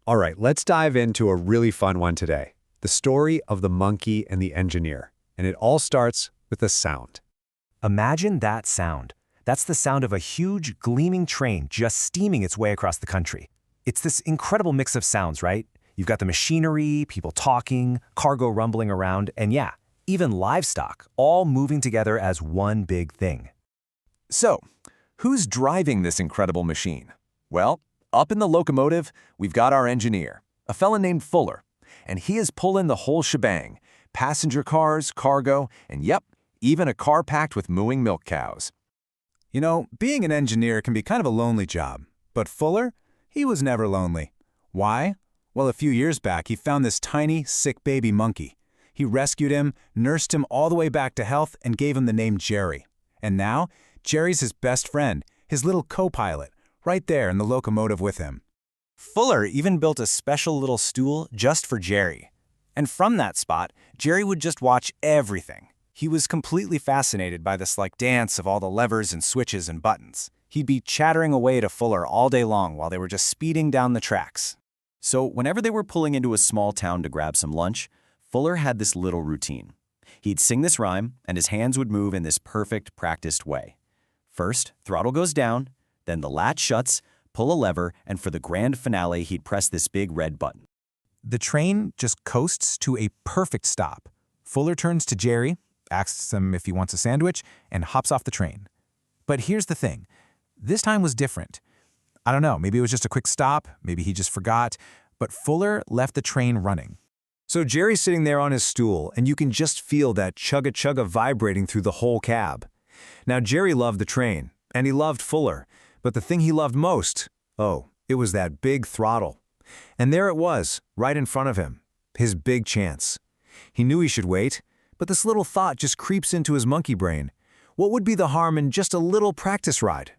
All right, let's dive into a really fun one today. The story of the monkey and the engineer. And it all starts with a sound. Imagine that sound. That's the sound of a huge, gleaming train just steaming its way across the country. It's this incredible mix of sounds, right? You've got the machinery, people talking, cargo rumbling around, and yeah, even livestock, all moving together as one big thing. So, who's driving this incredible machine? Well, up in the locomotive, we've got our engineer, a fella named Fuller, and he is pulling the whole shebang, passenger cars, cargo, and yep, even a car packed with mooing milk cows. You know, being an engineer can be kind of a lonely job, but Fuller, he was never lonely. Why? Well, a few years back, he found this tiny, sick baby monkey. He rescued him, nursed him all the way back to health, and gave him the name Jerry. And now, Jerry's his best friend, his little co-pilot, right there in the locomotive with him. Fuller even built a special little stool just for Jerry. And from that spot, Jerry would just watch everything. He was completely fascinated by this dance of all the levers and switches and buttons. He'd be chattering away to Fuller all day long while they were just speeding down the tracks. So whenever they were pulling into a small town to grab some lunch, Fuller had this little routine. He'd sing this rhyme, and his hands would move in this perfect, practiced way. First, throttle goes down, then the latch shuts, pull a lever, and for the grand finale, he'd press this big red button. The train just coasts to a perfect stop. Fuller turns to Jerry, asks him if he wants a sandwich, and hops off the train. But here's the thing. This time was different. I don't know, maybe it was just a quick stop, maybe he just forgot, but Fuller left the train running. So Jerry's sitting there on his stool, and you can just feel that chugga-chugga vibrating through the whole cab. Now, Jerry loved the train, and he loved Fuller, but the thing he loved most, it was that big throttle. And there it was, right in front of him, his big chance. He knew he should wait, but this little thought just creeps into his monkey brain. What would be the harm in just a little practice ride?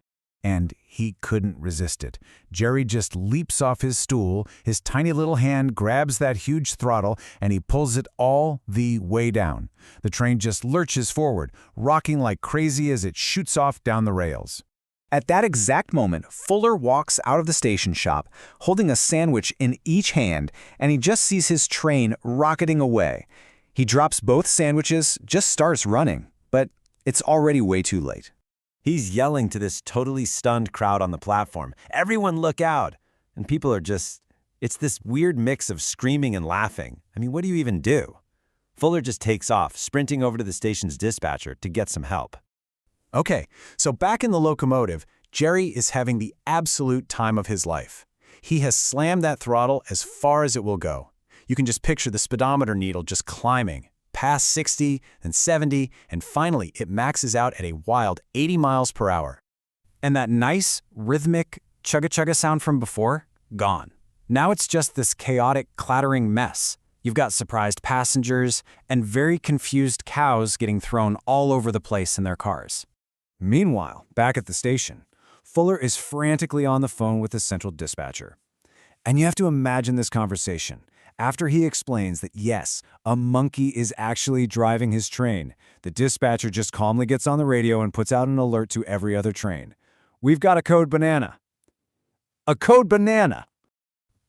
And he couldn't resist it. Jerry just leaps off his stool, his tiny little hand grabs that huge throttle, and he pulls it all the way down. The train just lurches forward, rocking like crazy as it shoots off down the rails. At that exact moment, Fuller walks out of the station shop, holding a sandwich in each hand, and he just sees his train rocketing away. He drops both sandwiches, just starts running, but it's already way too late. He's yelling to this totally stunned crowd on the platform, "Everyone look out!" And people are it's this weird mix of screaming and laughing. I mean, what do you even do? Fuller just takes off, sprinting over to the station's dispatcher to get some help. Okay, so back in the locomotive, Jerry is having the absolute time of his life. He has slammed that throttle as far as it will go. You can just picture the speedometer needle just climbing, past 60, then 70, and finally it maxes out at a wild 80 miles per hour. And that nice, rhythmic chugga-chugga sound from before, gone. Now it's just this chaotic, clattering mess. You've got surprised passengers and very confused cows getting thrown all over the place in their cars. Meanwhile, back at the station, Fuller is frantically on the phone with the central dispatcher. And you have to imagine this conversation. After he explains that yes, a monkey is actually driving his train, the dispatcher just calmly gets on the radio and puts out an alert to every other train. We've got a code banana. A code banana!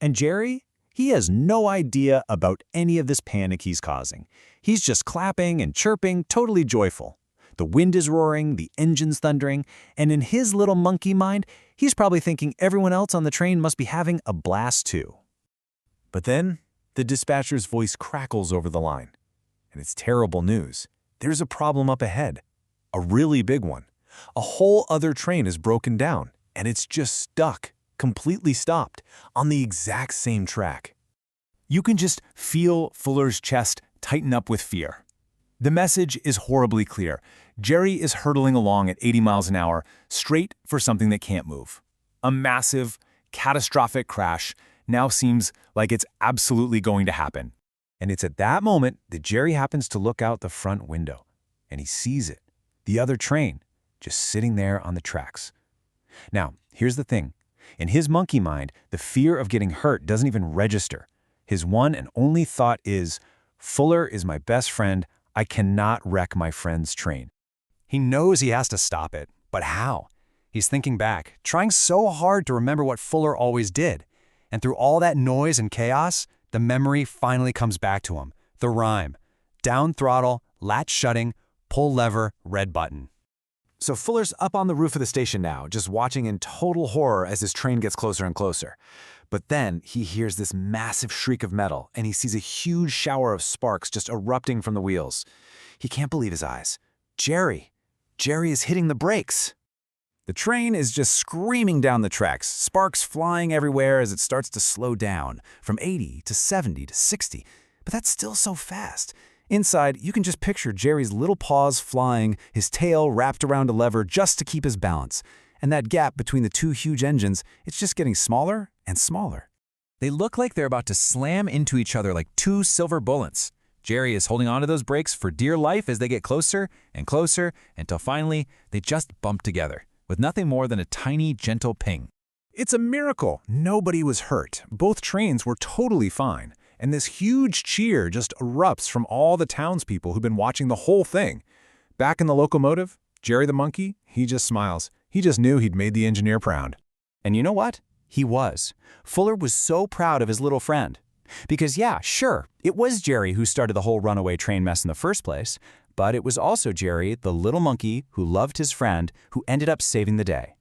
And Jerry? He has no idea about any of this panic he's causing. He's just clapping and chirping, totally joyful. The wind is roaring, the engine's thundering, and in his little monkey mind, he's probably thinking everyone else on the train must be having a blast too. But then, the dispatcher's voice crackles over the line. And it's terrible news. There's a problem up ahead. A really big one. A whole other train is broken down, and it's just stuck, completely stopped, on the exact same track. You can just feel Fuller's chest tighten up with fear. The message is horribly clear. Jerry is hurtling along at 80 miles an hour, straight for something that can't move. A massive, catastrophic crash now seems like it's absolutely going to happen. And it's at that moment that Jerry happens to look out the front window, and he sees it, the other train, just sitting there on the tracks. Now, here's the thing. In his monkey mind, the fear of getting hurt doesn't even register. His one and only thought is, Fuller is my best friend. I cannot wreck my friend's train. He knows he has to stop it, but how? He's thinking back, trying so hard to remember what Fuller always did. And through all that noise and chaos, the memory finally comes back to him. The rhyme. Down throttle, latch shutting, pull lever, red button. So Fuller's up on the roof of the station now, just watching in total horror as his train gets closer and closer. But then he hears this massive shriek of metal, and he sees a huge shower of sparks just erupting from the wheels. He can't believe his eyes. Jerry is hitting the brakes. The train is just screaming down the tracks, sparks flying everywhere as it starts to slow down, from 80 to 70 to 60. But that's still so fast. Inside, you can just picture Jerry's little paws flying, his tail wrapped around a lever just to keep his balance. And that gap between the two huge engines, it's just getting smaller and smaller. They look like they're about to slam into each other like two silver bullets. Jerry is holding onto those brakes for dear life as they get closer and closer until finally they just bump together, with nothing more than a tiny, gentle ping. It's a miracle. Nobody was hurt. Both trains were totally fine. And this huge cheer just erupts from all the townspeople who've been watching the whole thing. Back in the locomotive, Jerry the monkey, he just smiles. He just knew he'd made the engineer proud. And you know what? He was. Fuller was so proud of his little friend. Because yeah, sure, it was Jerry who started the whole runaway train mess in the first place, but it was also Jerry, the little monkey who loved his friend, who ended up saving the day.